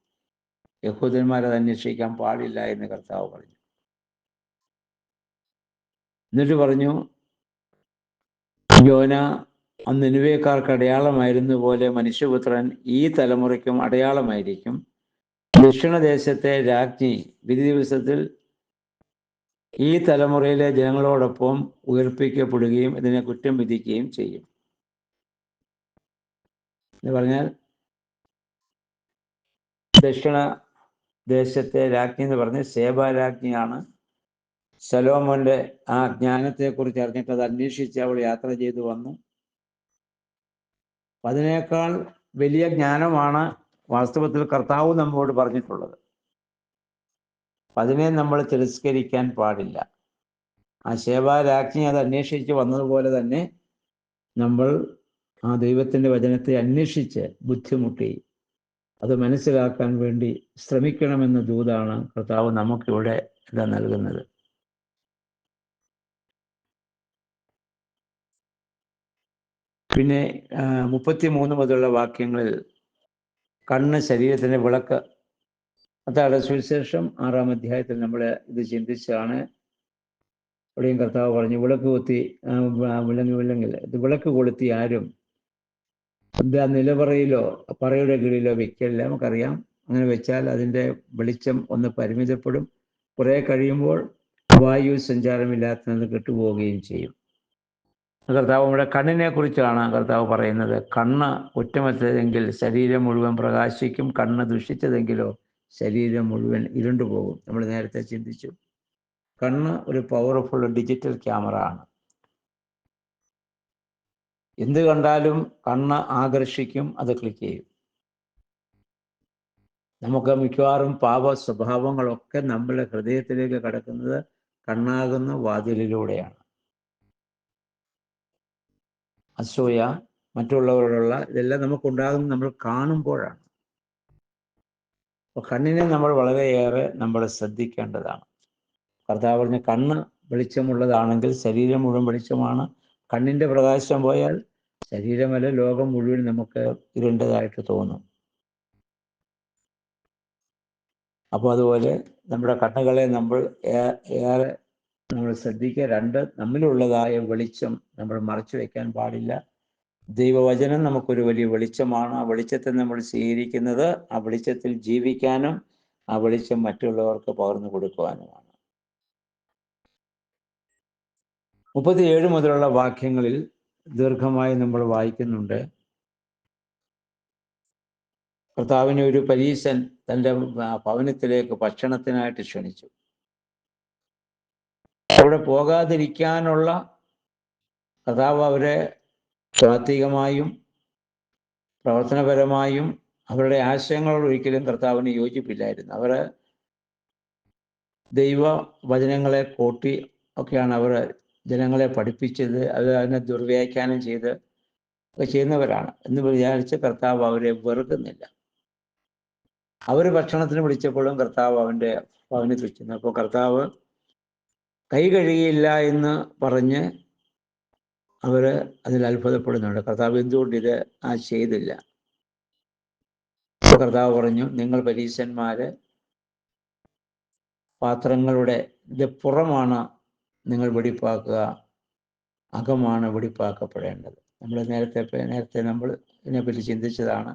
Speaker 1: യഹൂദന്മാരത് അന്വേഷിക്കാൻ പാടില്ല എന്ന് കർത്താവ് പറഞ്ഞു. എന്നിട്ട് പറഞ്ഞു, യോന അന്ന് നിനിവേക്കാർക്ക് അടയാളമായിരുന്ന പോലെ മനുഷ്യപുത്രൻ ഈ തലമുറയ്ക്കും അടയാളമായിരിക്കും. ദക്ഷിണദേശത്തെ രാജ്ഞി വിധി ദിവസത്തിൽ ഈ തലമുറയിലെ ജനങ്ങളോടൊപ്പം ഉയർപ്പിക്കപ്പെടുകയും ഇതിനെ കുറ്റം വിധിക്കുകയും ചെയ്യും. എന്ന് പറഞ്ഞാൽ ദക്ഷിണ ദേശത്തെ രാജ്ഞി എന്ന് പറഞ്ഞ് ശേബ രാജ്ഞിയാണ്. ശലോമോന്റെ ആ ജ്ഞാനത്തെക്കുറിച്ച് അറിഞ്ഞിട്ട് അത് അന്വേഷിച്ച് അവൾ യാത്ര ചെയ്തു വന്നു. അതിനേക്കാൾ വലിയ ജ്ഞാനമാണ് വാസ്തവത്തിൽ കർത്താവ് നമ്മോട് പറഞ്ഞിട്ടുള്ളത്. അതിനെ നമ്മൾ തിരസ്കരിക്കാൻ പാടില്ല. ആ ശേബാരാജ്ഞി അത് അന്വേഷിച്ച് വന്നതുപോലെ തന്നെ നമ്മൾ ആ ദൈവത്തിൻ്റെ വചനത്തെ അന്വേഷിച്ച് ബുദ്ധിമുട്ടി അത് മനസ്സിലാക്കാൻ വേണ്ടി ശ്രമിക്കണമെന്ന ദൂതാണ് കർത്താവ് നമുക്കിവിടെ നൽകുന്നത്. പിന്നെ 33 മുതലുള്ള വാക്യങ്ങളിൽ കണ്ണ് ശരീരത്തിൻ്റെ വിളക്ക്. അതാണ് സുവിശേഷം 6-ാം അധ്യായത്തിൽ നമ്മൾ ഇത് ചിന്തിച്ചാണ്. അവിടെയും കർത്താവ് പറഞ്ഞു, വിളക്ക് കൊത്തി വിളങ്ങിൽ ഇത് വിളക്ക് കൊളുത്തി ആരും എന്താ നിലവറയിലോ പറയുടെ കീഴിലോ വെക്കല്ല. നമുക്കറിയാം, അങ്ങനെ വെച്ചാൽ അതിൻ്റെ വെളിച്ചം ഒന്ന് പരിമിതപ്പെടും. കുറേ കഴിയുമ്പോൾ വായു സഞ്ചാരമില്ലാത്തത് കെട്ടുപോവുകയും ചെയ്യും. കർത്താവ് നമ്മുടെ കണ്ണിനെ കുറിച്ചാണ് കർത്താവ് പറയുന്നത്. കണ്ണ് കുറ്റമറ്റതെങ്കിൽ ശരീരം മുഴുവൻ പ്രകാശിക്കും, കണ്ണ് ദുഷിച്ചതെങ്കിലോ ശരീരം മുഴുവൻ ഇരുണ്ടുപോകും. നമ്മൾ നേരത്തെ ചിന്തിച്ചു. കണ്ണ് ഒരു പവർഫുൾ ഡിജിറ്റൽ ക്യാമറ ആണ്. എന്ത് കണ്ടാലും കണ്ണ് ആകർഷിക്കും, അത് ക്ലിക്ക് ചെയ്യും. നമുക്ക് മിക്കവാറും പാപ സ്വഭാവങ്ങളൊക്കെ നമ്മുടെ ഹൃദയത്തിലേക്ക് കടക്കുന്നത് കണ്ണാകുന്ന വാതിലിലൂടെയാണ്. അസൂയ, മറ്റുള്ളവരോടുള്ള ഇതെല്ലാം നമുക്കുണ്ടാകുന്നത് നമ്മൾ കാണുമ്പോഴാണ്. അപ്പോൾ കണ്ണിനെ നമ്മൾ വളരെയേറെ നമ്മൾ ശ്രദ്ധിക്കേണ്ടതാണ്. കർത്താവ് പറഞ്ഞ കണ്ണ് വെളിച്ചമുള്ളതാണെങ്കിൽ ശരീരം മുഴുവൻ വെളിച്ചമാണ്. കണ്ണിൻ്റെ പ്രകാശം പോയാൽ ശരീരമല്ല ലോകം മുഴുവൻ നമുക്ക് ഇരുണ്ടതായിട്ട് തോന്നും. അപ്പോൾ അതുപോലെ നമ്മുടെ കണ്ണുകളെ നമ്മൾ ഏറെ നമ്മൾ ശ്രദ്ധിക്കുക. രണ്ട്, നമ്മിലുള്ളതായ വെളിച്ചം നമ്മൾ മറച്ചു വയ്ക്കാൻ പാടില്ല. ദൈവവചനം നമുക്കൊരു വലിയ വെളിച്ചമാണ്. ആ വെളിച്ചത്തെ നമ്മൾ സ്വീകരിക്കുന്നത് ആ വെളിച്ചത്തിൽ ജീവിക്കാനും ആ വെളിച്ചം മറ്റുള്ളവർക്ക് പകർന്നു കൊടുക്കുവാനുമാണ്. 37 മുതലുള്ള വാക്യങ്ങളിൽ ദീർഘമായി നമ്മൾ വായിക്കുന്നുണ്ട്. കർത്താവിനെ ഒരു പരീശൻ തൻ്റെ ഭവനത്തിലേക്ക് ഭക്ഷണത്തിനായിട്ട് ക്ഷണിച്ചു. അവിടെ പോകാതിരിക്കാനുള്ള കർത്താവ് അവരെ സ്വാത്വികമായും പ്രവർത്തനപരമായും അവരുടെ ആശയങ്ങളോട് ഒരിക്കലും കർത്താവിന് യോജിപ്പില്ലായിരുന്നു. അവർ ദൈവവചനങ്ങളെ കൂട്ടി ഒക്കെയാണ് അവർ ജനങ്ങളെ പഠിപ്പിച്ചത്. അത് അതിനെ ദുർവ്യാഖ്യാനം ചെയ്ത് ഒക്കെ ചെയ്യുന്നവരാണ് എന്ന് വിചാരിച്ച് കർത്താവ് അവരെ വെറുക്കുന്നില്ല. അവർ ഭക്ഷണത്തിന് വിളിച്ചപ്പോഴും കർത്താവ് അവൻ്റെ ഭവനത്തിൽ ചെന്നു. അപ്പോൾ കർത്താവ് കൈ കഴുകിയില്ല എന്ന് പറഞ്ഞ് അവർ അതിൽ അത്ഭുതപ്പെടുന്നുണ്ട്. കർത്താവ് എന്തുകൊണ്ട് ഇത് ചെയ്തില്ല? അപ്പോൾ കർത്താവ് പറഞ്ഞു, നിങ്ങൾ പരീശന്മാര് പാത്രങ്ങളുടെ പുറമാണ് നിങ്ങൾ വെടിപ്പാക്കുക, അകമാണ് വെടിപ്പാക്കപ്പെടേണ്ടത്. നമ്മൾ നേരത്തെ നമ്മൾ ഇതിനെപ്പറ്റി ചിന്തിച്ചതാണ്.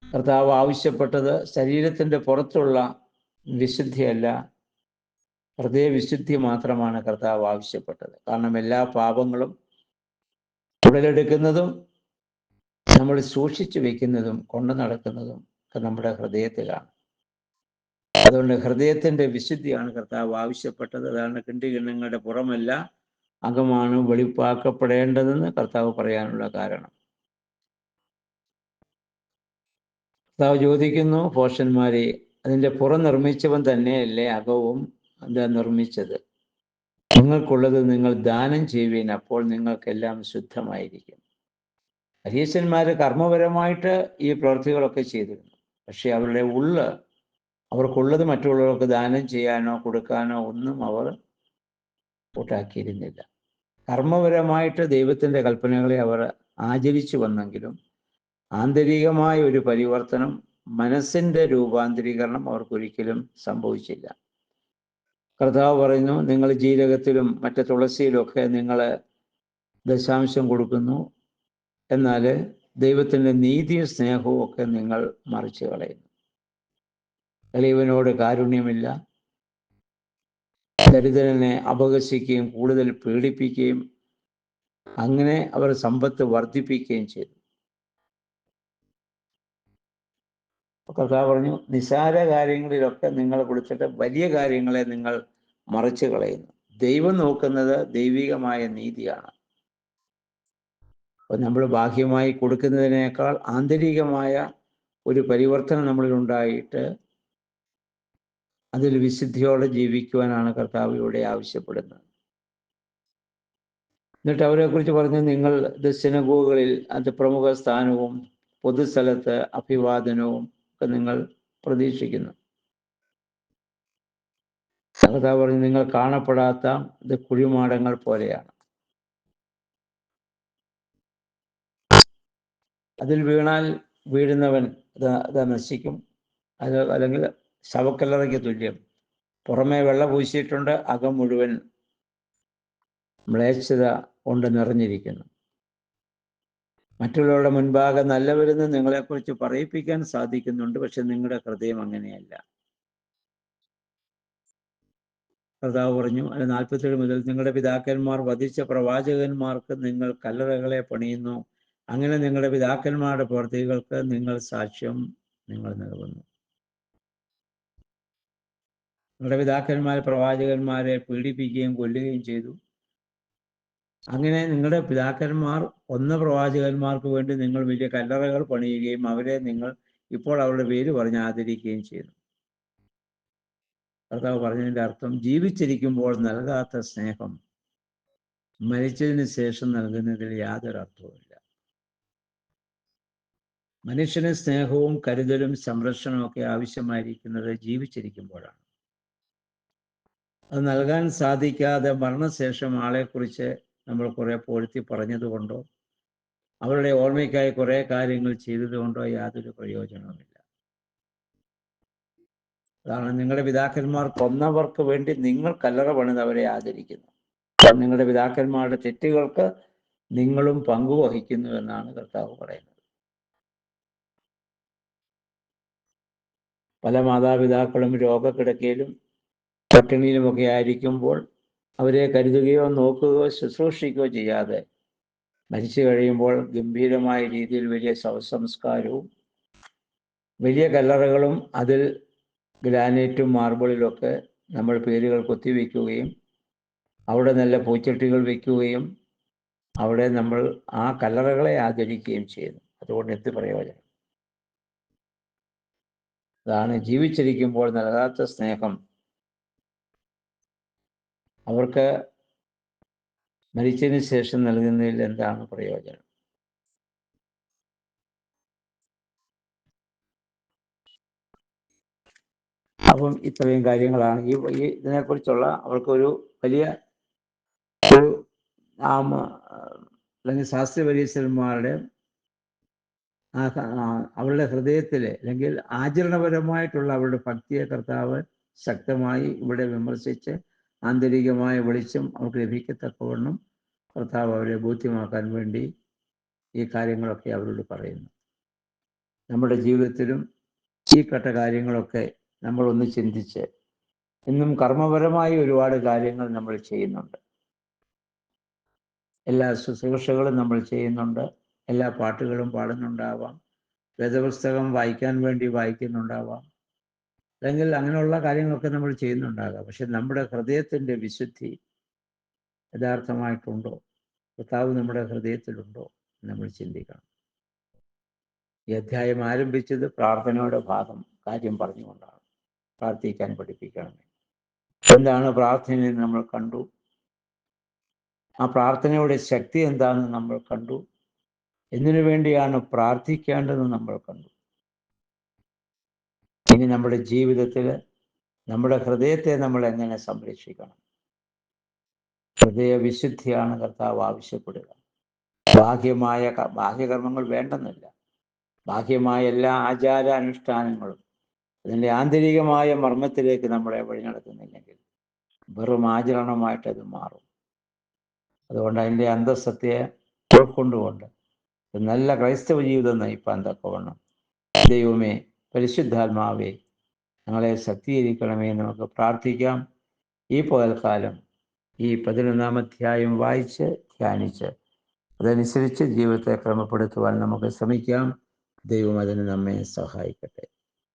Speaker 1: കർത്താവ് ആവശ്യപ്പെട്ടത് ശരീരത്തിൻ്റെ പുറത്തുള്ള വിശുദ്ധിയല്ല, ഹൃദയവിശുദ്ധി മാത്രമാണ് കർത്താവ് ആവശ്യപ്പെട്ടത്. കാരണം എല്ലാ പാപങ്ങളും ഉടലെടുക്കുന്നതും നമ്മൾ സൂക്ഷിച്ചു വെക്കുന്നതും കൊണ്ടു നടക്കുന്നതും ഒക്കെ നമ്മുടെ ഹൃദയത്തിലാണ്. അതുകൊണ്ട് ഹൃദയത്തിൻ്റെ വിശുദ്ധിയാണ് കർത്താവ് ആവശ്യപ്പെട്ടത്. അതാണ് കിണ്ടികിണ്ണങ്ങളുടെ പുറമല്ല അകമാണ് വെളിപ്പാക്കപ്പെടേണ്ടതെന്ന് കർത്താവ് പറയാനുള്ള കാരണം. കർത്താവ് ചോദിക്കുന്നു, ഭോഷന്മാരെ, അതിൻ്റെ പുറം നിർമ്മിച്ചവൻ തന്നെയല്ലേ അകവും എന്താ നിർമ്മിച്ചത്? നിങ്ങൾക്കുള്ളത് നിങ്ങൾ ദാനം ചെയ്യുവിൻ, അപ്പോൾ നിങ്ങൾക്കെല്ലാം ശുദ്ധമായിരിക്കും. പരീശന്മാർ കർമ്മപരമായിട്ട് ഈ പ്രവൃത്തികളൊക്കെ ചെയ്തിരുന്നു. പക്ഷെ അവരുടെ അവർക്കുള്ളത് മറ്റുള്ളവർക്ക് ദാനം ചെയ്യാനോ കൊടുക്കാനോ ഒന്നും അവർ കൂട്ടാക്കിയിരുന്നില്ല. കർമ്മപരമായിട്ട് ദൈവത്തിൻ്റെ കൽപ്പനകളെ അവർ ആചരിച്ചു വന്നെങ്കിലും ആന്തരികമായ ഒരു പരിവർത്തനം, മനസ്സിൻ്റെ രൂപാന്തരീകരണം അവർക്കൊരിക്കലും സംഭവിച്ചില്ല. കർത്താവ് പറയുന്നു, നിങ്ങൾ ജീരകത്തിലും മറ്റ് തുളസിയിലൊക്കെ നിങ്ങൾ ദശാംശം കൊടുക്കുന്നു, എന്നാൽ ദൈവത്തിൻ്റെ നീതിയും സ്നേഹവും ഒക്കെ നിങ്ങൾ മറിച്ച് കളയുന്നു. എളിയവനോട് കാരുണ്യമില്ല, ദരിദ്രനെ അപഹസിക്കുകയും കൂടുതൽ പീഡിപ്പിക്കുകയും അങ്ങനെ അവർ സമ്പത്ത് വർദ്ധിപ്പിക്കുകയും ചെയ്തു. കർത്താവ് പറഞ്ഞു, നിസാര കാര്യങ്ങളിലൊക്കെ നിങ്ങൾ കൊടുത്തിട്ട് വലിയ കാര്യങ്ങളെ നിങ്ങൾ മറിച്ച് കളയുന്നു. ദൈവം നോക്കുന്നത് ദൈവികമായ നീതിയാണ്. അപ്പോൾ നമ്മൾ ബാഹ്യമായി കൊടുക്കുന്നതിനേക്കാൾ ആന്തരികമായ ഒരു പരിവർത്തനം നമ്മളിലുണ്ടായിട്ട് അതിൽ വിശുദ്ധിയോടെ ജീവിക്കുവാനാണ് കർത്താവ് ഇവിടെ ആവശ്യപ്പെടുന്നത്. എന്നിട്ട് അവരെക്കുറിച്ച് പറഞ്ഞ്, നിങ്ങൾ സിനഗോഗുകളിൽ അത് പ്രമുഖ സ്ഥാനവും പൊതുസ്ഥലത്ത് അഭിവാദനവും ഒക്കെ നിങ്ങൾ പ്രതീക്ഷിക്കുന്നു. കർത്താവ് പറഞ്ഞു, നിങ്ങൾ കാണപ്പെടാത്ത കുഴിമാടങ്ങൾ പോലെയാണ്. അതിൽ വീണാൽ വീഴുന്നവൻ അത് നശിക്കും. അത് അല്ലെങ്കിൽ ശവക്കല്ലറയ്ക്ക് തുല്യം. പുറമേ വെള്ള പൂശിയിട്ടുണ്ട്, അകം മുഴുവൻ മ്ലേച്ഛത കൊണ്ട് നിറഞ്ഞിരിക്കുന്നു. മറ്റുള്ളവരുടെ മുൻപാകെ നല്ലവരെന്ന് നിങ്ങളെക്കുറിച്ച് പറയിപ്പിക്കാൻ സാധിക്കുന്നുണ്ട്, പക്ഷെ നിങ്ങളുടെ ഹൃദയം അങ്ങനെയല്ല. കർത്താവ് പറഞ്ഞു, 47 മുതൽ, നിങ്ങളുടെ പിതാക്കന്മാർ വധിച്ച പ്രവാചകന്മാർക്ക് നിങ്ങൾ കല്ലറകളെ പണിയുന്നു. അങ്ങനെ നിങ്ങളുടെ പിതാക്കന്മാരുടെ പ്രവൃത്തികൾക്ക് നിങ്ങൾ സാക്ഷ്യം നൽകുന്നു. നിങ്ങളുടെ പിതാക്കന്മാർ പ്രവാചകന്മാരെ പീഡിപ്പിക്കുകയും കൊല്ലുകയും ചെയ്തു. അങ്ങനെ നിങ്ങളുടെ പിതാക്കന്മാർ കൊന്ന പ്രവാചകന്മാർക്ക് വേണ്ടി നിങ്ങൾ വലിയ കല്ലറകൾ പണിയുകയും അവരെ നിങ്ങൾ ഇപ്പോൾ അവരുടെ പേര് പറഞ്ഞ് ആദരിക്കുകയും ചെയ്യുന്നു. കർത്താവ് പറഞ്ഞതിൻ്റെ അർത്ഥം, ജീവിച്ചിരിക്കുമ്പോൾ നൽകാത്ത സ്നേഹം മരിച്ചതിന് ശേഷം നൽകുന്നതിൽ യാതൊരു അർത്ഥവുമില്ല. മനുഷ്യന് സ്നേഹവും കരുതലും സംരക്ഷണവും ഒക്കെ ആവശ്യമായിരിക്കുന്നത് ജീവിച്ചിരിക്കുമ്പോഴാണ്. അത് നൽകാൻ സാധിക്കാതെ മരണശേഷം ആളെക്കുറിച്ച് നമ്മൾ കുറെ പൊഴുത്തി പറഞ്ഞതുകൊണ്ടോ അവരുടെ ഓർമ്മയ്ക്കായി കുറെ കാര്യങ്ങൾ ചെയ്തതുകൊണ്ടോ യാതൊരു പ്രയോജനവുമില്ല. അതാണ് നിങ്ങളുടെ പിതാക്കന്മാർ കൊന്നവർക്ക് വേണ്ടി നിങ്ങൾ കല്ലറ പണിത് അവരെ ആദരിക്കുന്നു. നിങ്ങളുടെ പിതാക്കന്മാരുടെ തെറ്റുകൾക്ക് നിങ്ങളും പങ്കുവഹിക്കുന്നു എന്നാണ് കർത്താവ് പറയുന്നത്. പല മാതാപിതാക്കളും രോഗക്കിടക്കയിലും പട്ടിണിയിലുമൊക്കെ ആയിരിക്കുമ്പോൾ അവരെ കരുതുകയോ നോക്കുകയോ ശുശ്രൂഷിക്കുകയോ ചെയ്യാതെ മരിച്ചു കഴിയുമ്പോൾ ഗംഭീരമായ രീതിയിൽ വലിയ ശവസംസ്കാരവും വലിയ കല്ലറകളും അതിൽ ഗ്രാനൈറ്റും മാർബിളിലൊക്കെ നമ്മൾ പേരുകൾ കൊത്തിവെക്കുകയും അവിടെ നല്ല പൂച്ചട്ടികൾ വയ്ക്കുകയും അവിടെ നമ്മൾ ആ കല്ലറകളെ ആദരിക്കുകയും ചെയ്യുന്നു. അതുകൊണ്ട് എന്ത് പ്രയോജനം? അതാണ് ജീവിച്ചിരിക്കുമ്പോൾ നൽകാത്ത സ്നേഹം അവർക്ക് മരിച്ചതിന് ശേഷം നൽകുന്നതിൽ എന്താണ് പ്രയോജനം? അപ്പം ഇത്രയും കാര്യങ്ങളാണ് ഈ ഇതിനെക്കുറിച്ചുള്ള അവർക്കൊരു വലിയ ഒരു അല്ലെങ്കിൽ ശാസ്ത്രീയ പരീക്ഷന്മാരുടെ അവരുടെ ഹൃദയത്തിൽ അല്ലെങ്കിൽ ആചരണപരമായിട്ടുള്ള അവരുടെ ഭക്തിയെ കർത്താവ് ശക്തമായി ഇവിടെ വിമർശിച്ച് ആന്തരികമായ വെളിച്ചം അവർക്ക് ലഭിക്കത്തക്കവണ്ണം കർത്താവ് അവരെ ബോധ്യമാക്കാൻ വേണ്ടി ഈ കാര്യങ്ങളൊക്കെ അവരോട് പറയുന്നു. നമ്മുടെ ജീവിതത്തിലും ഈ ഘട്ട കാര്യങ്ങളൊക്കെ നമ്മളൊന്ന് ചിന്തിച്ച് ഇന്നും കർമ്മപരമായി ഒരുപാട് കാര്യങ്ങൾ നമ്മൾ ചെയ്യുന്നുണ്ട്. എല്ലാ ശുശ്രൂഷകളും നമ്മൾ ചെയ്യുന്നുണ്ട്. എല്ലാ പാട്ടുകളും പാടുന്നുണ്ടാവാം, വേദപുസ്തകം വായിക്കാൻ വേണ്ടി വായിക്കുന്നുണ്ടാവാം, അല്ലെങ്കിൽ അങ്ങനെയുള്ള കാര്യങ്ങളൊക്കെ നമ്മൾ ചെയ്യുന്നുണ്ടാകാം. പക്ഷെ നമ്മുടെ ഹൃദയത്തിൻ്റെ വിശുദ്ധി യഥാർത്ഥമായിട്ടുണ്ടോ? കർത്താവ് നമ്മുടെ ഹൃദയത്തിലുണ്ടോ? നമ്മൾ ചിന്തിക്കണം. ഈ അധ്യായം ആരംഭിച്ചത് പ്രാർത്ഥനയുടെ കാര്യം പറഞ്ഞുകൊണ്ടാണ്. പ്രാർത്ഥിക്കാൻ പഠിപ്പിക്കണമേ. എന്താണ് പ്രാർത്ഥനയിൽ നമ്മൾ കണ്ടു? ആ പ്രാർത്ഥനയുടെ ശക്തി എന്താണെന്ന് നമ്മൾ കണ്ടു. എന്തിനു വേണ്ടിയാണ് പ്രാർത്ഥിക്കേണ്ടതെന്ന് നമ്മൾ കണ്ടു. ഇനി നമ്മുടെ ജീവിതത്തിൽ നമ്മുടെ ഹൃദയത്തെ നമ്മൾ എങ്ങനെ സംരക്ഷിക്കണം? ഹൃദയവിശുദ്ധിയാണ് കർത്താവ് ആവശ്യപ്പെടുക. ബാഹ്യകർമ്മങ്ങൾ വേണ്ടെന്നില്ല. ബാഹ്യമായ എല്ലാ ആചാരാനുഷ്ഠാനങ്ങളും അതിൻ്റെ ആന്തരികമായ മർമ്മത്തിലേക്ക് നമ്മളെ വഴി നടത്തുന്നില്ലെങ്കിൽ വെറും ആചരണമായിട്ട് അത് മാറും. അതുകൊണ്ട് അതിൻ്റെ അന്തസ്സത്തെ ഉൾക്കൊണ്ടുകൊണ്ട് നല്ല ക്രൈസ്തവ ജീവിതം നയിപ്പാൻ തക്കവണ്ണം ദൈവമേ, പരിശുദ്ധാത്മാവേ, ഞങ്ങളെ ശക്തീകരിക്കണമേ നമുക്ക് പ്രാർത്ഥിക്കാം. ഈ പകൽക്കാലം ഈ 11-ാം അധ്യായം വായിച്ച് ധ്യാനിച്ച് അതനുസരിച്ച് ജീവിതത്തെ ക്രമപ്പെടുത്തുവാൻ നമുക്ക് ശ്രമിക്കാം. ദൈവം അതിന് നമ്മെ സഹായിക്കട്ടെ.